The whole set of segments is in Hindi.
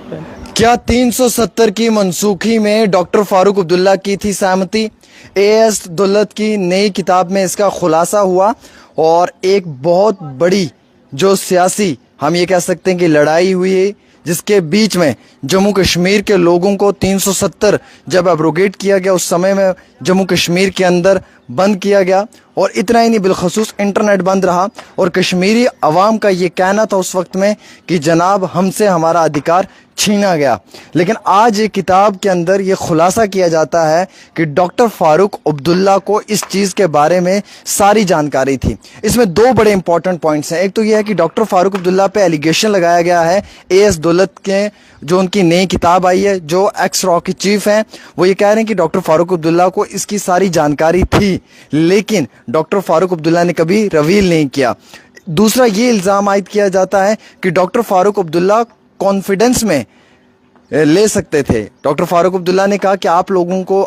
क्या 370 की मनसूखी में डॉक्टर फारूक अब्दुल्ला की थी सहमति? एएस दौलत की नई किताब में इसका खुलासा हुआ और एक बहुत बड़ी जो सियासी हम ये कह सकते हैं कि लड़ाई हुई है, जिसके बीच में जम्मू कश्मीर के लोगों को 370 जब एब्रोगेट किया गया उस समय में जम्मू कश्मीर के अंदर बंद किया गया। और इतना ही नहीं, बिलखसूस इंटरनेट बंद रहा और कश्मीरी अवाम का ये कहना था उस वक्त में कि जनाब हमसे हमारा अधिकार छीना गया। लेकिन आज ये किताब के अंदर ये खुलासा किया जाता है कि डॉक्टर फारूक अब्दुल्ला को इस चीज़ के बारे में सारी जानकारी थी। इसमें दो बड़े इंपॉर्टेंट पॉइंट्स हैं। एक तो ये है कि डॉक्टर फारूक अब्दुल्ला पे एलिगेशन लगाया गया है एएस दौलत के, जो उनकी नई किताब आई है, जो एक्स रॉ के चीफ हैं, वो ये कह रहे हैं कि डॉक्टर फारूक अब्दुल्ला को इसकी सारी जानकारी थी, लेकिन डॉक्टर फारूक अब्दुल्ला ने कभी रिवील नहीं किया। दूसरा ये इल्ज़ाम आयद किया जाता है कि डॉक्टर फारूक अब्दुल्ला कॉन्फिडेंस में ले सकते थे। डॉक्टर फारूक अब्दुल्ला ने कहा कि आप लोगों को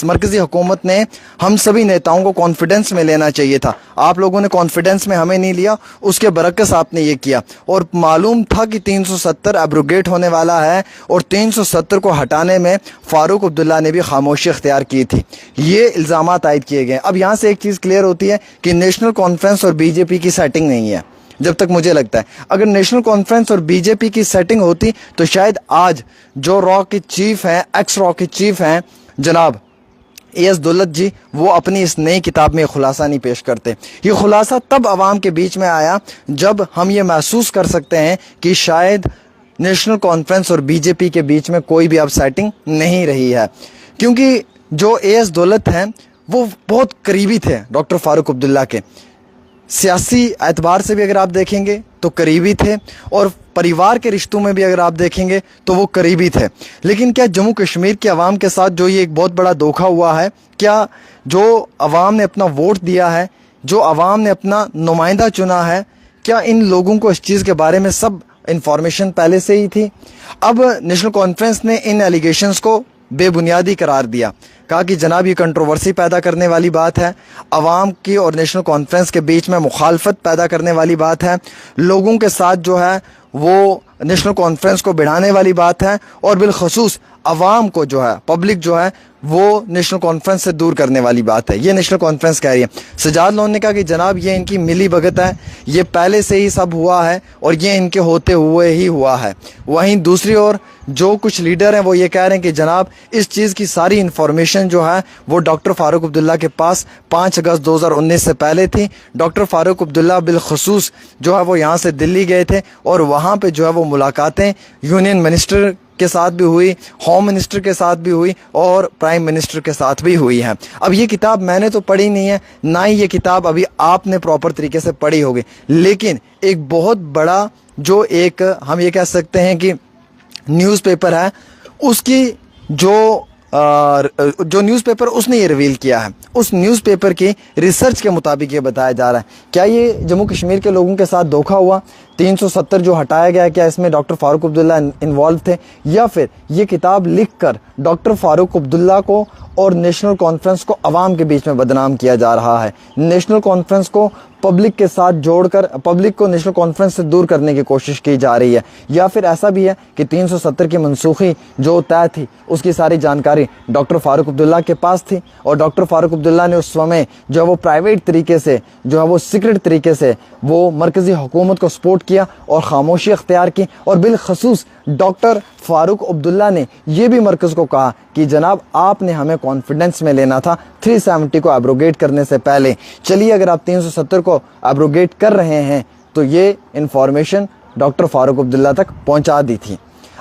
मरकजी हुकूमत ने हम सभी नेताओं को कॉन्फिडेंस में लेना चाहिए था, आप लोगों ने कॉन्फिडेंस में हमें नहीं लिया, उसके बरक्स आपने ये किया। और मालूम था कि 370 एब्रोगेट होने वाला है और 370 को हटाने में फारूक अब्दुल्ला ने भी खामोशी इख्तियार की थी। ये इल्ज़ामात आयद किए गए। अब यहाँ से एक चीज़ क्लियर होती है कि नेशनल कॉन्फ्रेंस और बीजेपी की सेटिंग नहीं है। जब तक मुझे लगता है अगर नेशनल कॉन्फ्रेंस और बीजेपी की सेटिंग होती तो शायद आज जो रॉ के चीफ हैं, एक्स रॉ के चीफ हैं जनाब एएस दौलत जी, वो अपनी इस नई किताब में खुलासा नहीं पेश करते। ये खुलासा तब आवाम के बीच में आया जब हम ये महसूस कर सकते हैं कि शायद नेशनल कॉन्फ्रेंस और बीजेपी के बीच में कोई भी अब सेटिंग नहीं रही है, क्योंकि जो एएस दौलत हैं वो बहुत करीबी थे डॉक्टर फारूक अब्दुल्ला के। सियासी एतबार से भी अगर आप देखेंगे तो करीबी थे और परिवार के रिश्तों में भी अगर आप देखेंगे तो वो करीबी थे। लेकिन क्या जम्मू कश्मीर के अवाम के साथ जो ये एक बहुत बड़ा धोखा हुआ है, क्या जो अवाम ने अपना वोट दिया है, जो अवाम ने अपना नुमाइंदा चुना है, क्या इन लोगों को इस चीज़ के बारे में सब इंफॉर्मेशन पहले से ही थी? अब नेशनल कॉन्फ्रेंस ने इन एलिगेशंस को बेबुनियादी करार दिया, कहा कि जनाब ये कंट्रोवर्सी पैदा करने वाली बात है, अवाम की और नेशनल कॉन्फ्रेंस के बीच में मुखालफत पैदा करने वाली बात है, लोगों के साथ जो है वो नेशनल कॉन्फ्रेंस को बढ़ाने वाली बात है और बिलखसूस अवाम को जो है, पब्लिक जो है वो नेशनल कॉन्फ्रेंस से दूर करने वाली बात है। ये नेशनल कॉन्फ्रेंस कह रही है। सजाद लोन ने कहा कि जनाब ये इनकी मिली भगत है, ये पहले से ही सब हुआ है और ये इनके होते हुए ही हुआ है। वहीं दूसरी ओर जो कुछ लीडर हैं वो ये कह रहे हैं कि जनाब इस चीज़ की सारी इन्फॉर्मेशन जो है वो डॉक्टर फारूक अब्दुल्ला के पास 5 अगस्त 2019 से पहले थी। डॉक्टर फारूक अब्दुल्ला बिलखसूस जो है वो यहाँ से दिल्ली गए थे और वहाँ पे जो है वो मुलाकातें यूनियन मिनिस्टर के साथ भी हुई, होम मिनिस्टर के साथ भी हुई और प्राइम मिनिस्टर के साथ भी हुई है। अब ये किताब मैंने तो पढ़ी नहीं है, ना ही ये किताब अभी आपने प्रॉपर तरीके से पढ़ी होगी, लेकिन एक बहुत बड़ा जो एक हम ये कह सकते हैं कि न्यूज़पेपर है, उसकी जो न्यूज़पेपर उसने ये रिवील किया है, उस न्यूज़पेपर की रिसर्च के मुताबिक ये बताया जा रहा है। क्या ये जम्मू कश्मीर के लोगों के साथ धोखा हुआ? 370 जो हटाया गया, क्या इसमें डॉक्टर फारूक अब्दुल्ला इन्वॉल्व थे, या फिर ये किताब लिखकर डॉक्टर फारूक अब्दुल्ला को और नेशनल कॉन्फ्रेंस को अवाम के बीच में बदनाम किया जा रहा है, नेशनल कॉन्फ्रेंस को पब्लिक के साथ जोड़कर पब्लिक को नेशनल कॉन्फ्रेंस से दूर करने की कोशिश की जा रही है? या फिर ऐसा भी है कि 370 की मनसूखी जो तय थी उसकी सारी जानकारी डॉक्टर फारूक अब्दुल्ला के पास थी और डॉक्टर फारूक अब्दुल्ला ने उस समय जो है वो प्राइवेट तरीके से, जो है वो सीक्रेट तरीके से वो मरकजी हुकूमत को सपोर्ट किया और खामोशी अख्तियार की। और बिलखसूस डॉक्टर फारूक अब्दुल्ला ने यह भी मरकज़ को कहा कि जनाब आपने हमें कॉन्फिडेंस में लेना था 370 को एब्रोगेट करने से पहले। चलिए अगर आप 370 को एब्रोगेट कर रहे हैं तो ये इंफॉर्मेशन डॉक्टर फारूक अब्दुल्ला तक पहुंचा दी थी।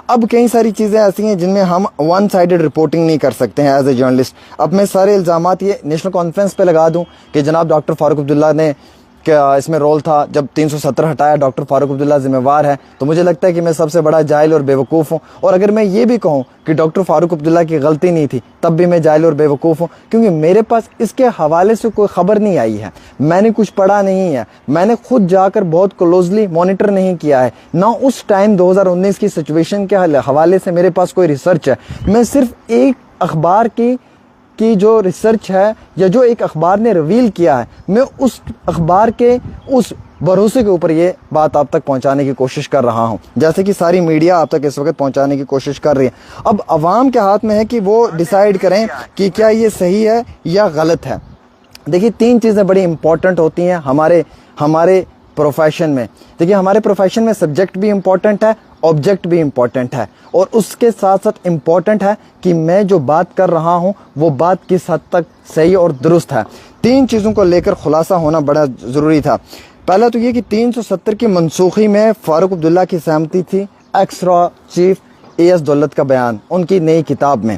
अब कई सारी चीज़ें ऐसी हैं जिनमें हम वन साइडेड रिपोर्टिंग नहीं कर सकते हैं एज ए जर्नलिस्ट। अब मैं सारे इल्ज़ामात ये नेशनल कॉन्फ्रेंस पे लगा दूं कि जनाब डॉक्टर फारूक अब्दुल्ला ने क्या इसमें रोल था, जब 370 हटाया डॉक्टर फारूक अब्दुल्ला जिम्मेवार है, तो मुझे लगता है कि मैं सबसे बड़ा जाहिल और बेवकूफ़ हूँ। और अगर मैं ये भी कहूँ कि डॉक्टर फारूक अब्दुल्ला की गलती नहीं थी, तब भी मैं जाहिल और बेवकूफ़ हूँ, क्योंकि मेरे पास इसके हवाले से कोई ख़बर नहीं आई है, मैंने कुछ पढ़ा नहीं है, मैंने खुद जाकर बहुत क्लोजली मॉनिटर नहीं किया है, ना उस टाइम 2019 की सिचुएशन के हवाले से मेरे पास कोई रिसर्च है। मैं सिर्फ एक अखबार की की जो रिसर्च है या जो एक अखबार ने रिवील किया है, मैं उस अखबार के उस भरोसे के ऊपर ये बात आप तक पहुंचाने की कोशिश कर रहा हूं, जैसे कि सारी मीडिया आप तक इस वक्त पहुंचाने की कोशिश कर रही है। अब अवाम के हाथ में है कि वो डिसाइड करें कि क्या ये सही है या गलत है। देखिए, 3 चीज़ें बड़ी इंपॉर्टेंट होती हैं हमारे प्रोफेशन में। देखिए, हमारे प्रोफेशन में सब्जेक्ट भी इम्पॉर्टेंट है, ऑब्जेक्ट भी इम्पॉर्टेंट है, और उसके साथ साथ इम्पॉर्टेंट है कि मैं जो बात कर रहा हूं वो बात किस हद तक सही और दुरुस्त है। 3 चीज़ों को लेकर खुलासा होना बड़ा ज़रूरी था। पहला तो ये कि 370 की मनसूखी में फारूक अब्दुल्ला की सहमति थी, एक्स-रॉ चीफ AS दौलत का बयान उनकी नई किताब में।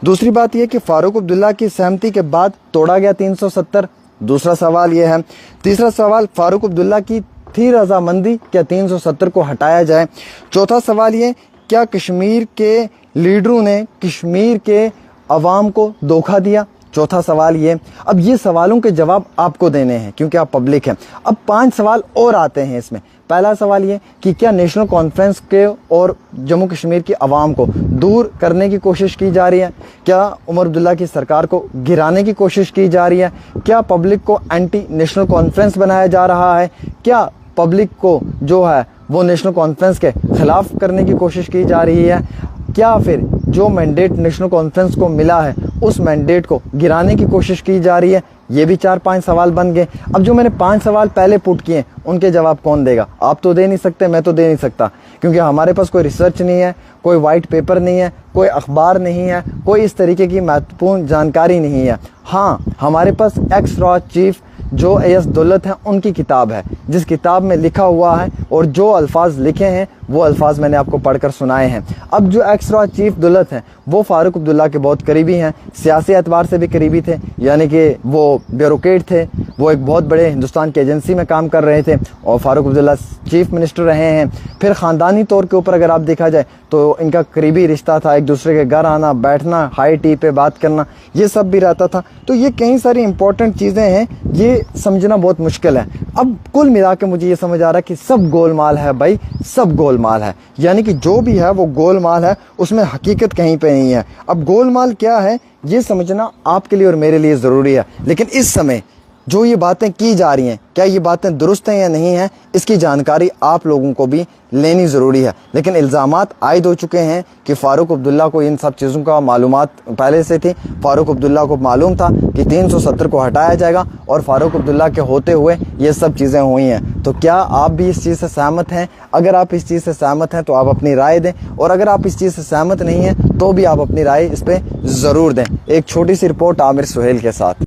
दूसरी बात यह कि फारूक अब्दुल्ला की सहमति के बाद तोड़ा गया 370। दूसरा सवाल यह है। तीसरा सवाल, फारूक अब्दुल्ला की थी रजामंदी क्या 370 को हटाया जाए। चौथा सवाल ये, क्या कश्मीर के लीडरों ने कश्मीर के अवाम को धोखा दिया। चौथा सवाल ये। अब ये सवालों के जवाब आपको देने हैं क्योंकि आप पब्लिक हैं। अब 5 सवाल और आते हैं इसमें। पहला सवाल ये कि क्या नेशनल कॉन्फ्रेंस के और जम्मू कश्मीर की आवाम को दूर करने की कोशिश की जा रही है। क्या उमर अब्दुल्ला की सरकार को गिराने की कोशिश की जा रही है। क्या पब्लिक को एंटी नेशनल कॉन्फ्रेंस बनाया जा रहा है। क्या पब्लिक को जो है वो नेशनल कॉन्फ्रेंस के खिलाफ करने की कोशिश की जा रही है। क्या फिर जो मैंडेट नेशनल कॉन्फ्रेंस को मिला है उस मैंडेट को गिराने की कोशिश की जा रही है। ये भी 4-5 सवाल बन गए। अब जो मैंने 5 सवाल पहले पुट किए उनके जवाब कौन देगा। आप तो दे नहीं सकते, मैं तो दे नहीं सकता, क्योंकि हमारे पास कोई रिसर्च नहीं है, कोई वाइट पेपर नहीं है, कोई अखबार नहीं है, कोई इस तरीके की महत्वपूर्ण जानकारी नहीं है। हाँ, हमारे पास एक्स-रॉ चीफ जो AS दौलत है उनकी किताब है, जिस किताब में लिखा हुआ है और जो अल्फाज लिखे हैं वो अल्फाज मैंने आपको पढ़कर सुनाए हैं। अब जो एक्स-रॉ चीफ दौलत हैं वो फारूक अब्दुल्ला के बहुत करीबी हैं, सियासी एतबार से भी करीबी थे, यानी कि वो ब्यूरोक्रेट थे, वो एक बहुत बड़े हिंदुस्तान की एजेंसी में काम कर रहे थे और फारूक अब्दुल्ला चीफ मिनिस्टर रहे हैं। फिर ख़ानदानी तौर के ऊपर अगर आप देखा जाए तो इनका करीबी रिश्ता था, एक दूसरे के घर आना बैठना, हाई टी पे बात करना, ये सब भी रहता था। तो ये कई सारी इंपॉर्टेंट चीज़ें हैं, ये समझना बहुत मुश्किल है। अब कुल मिला के मुझे ये समझ आ रहा है कि सब गोलमाल है भाई, सब गोलमाल है, यानी कि जो भी है वो गोलमाल है, उसमें हकीकत कहीं पे नहीं है। अब गोलमाल क्या है ये समझना आपके लिए और मेरे लिए ज़रूरी है, लेकिन इस समय जो ये बातें की जा रही हैं क्या ये बातें दुरुस्त हैं या नहीं हैं, इसकी जानकारी आप लोगों को भी लेनी ज़रूरी है। लेकिन इल्ज़ामात आयद हो चुके हैं कि फ़ारूक अब्दुल्ला को इन सब चीज़ों का मालूमात पहले से थी। फ़ारूक अब्दुल्ला को मालूम था कि 370 को हटाया जाएगा और फ़ारूक अब्दुल्ला के होते हुए ये सब चीज़ें हुई हैं। तो क्या आप भी इस चीज़ से सहमत हैं? अगर आप इस चीज़ से सहमत हैं तो आप अपनी राय दें, और अगर आप इस चीज़ से सहमत नहीं हैं तो भी आप अपनी राय इस पर ज़रूर दें। एक छोटी सी रिपोर्ट आमिर सुहेल के साथ।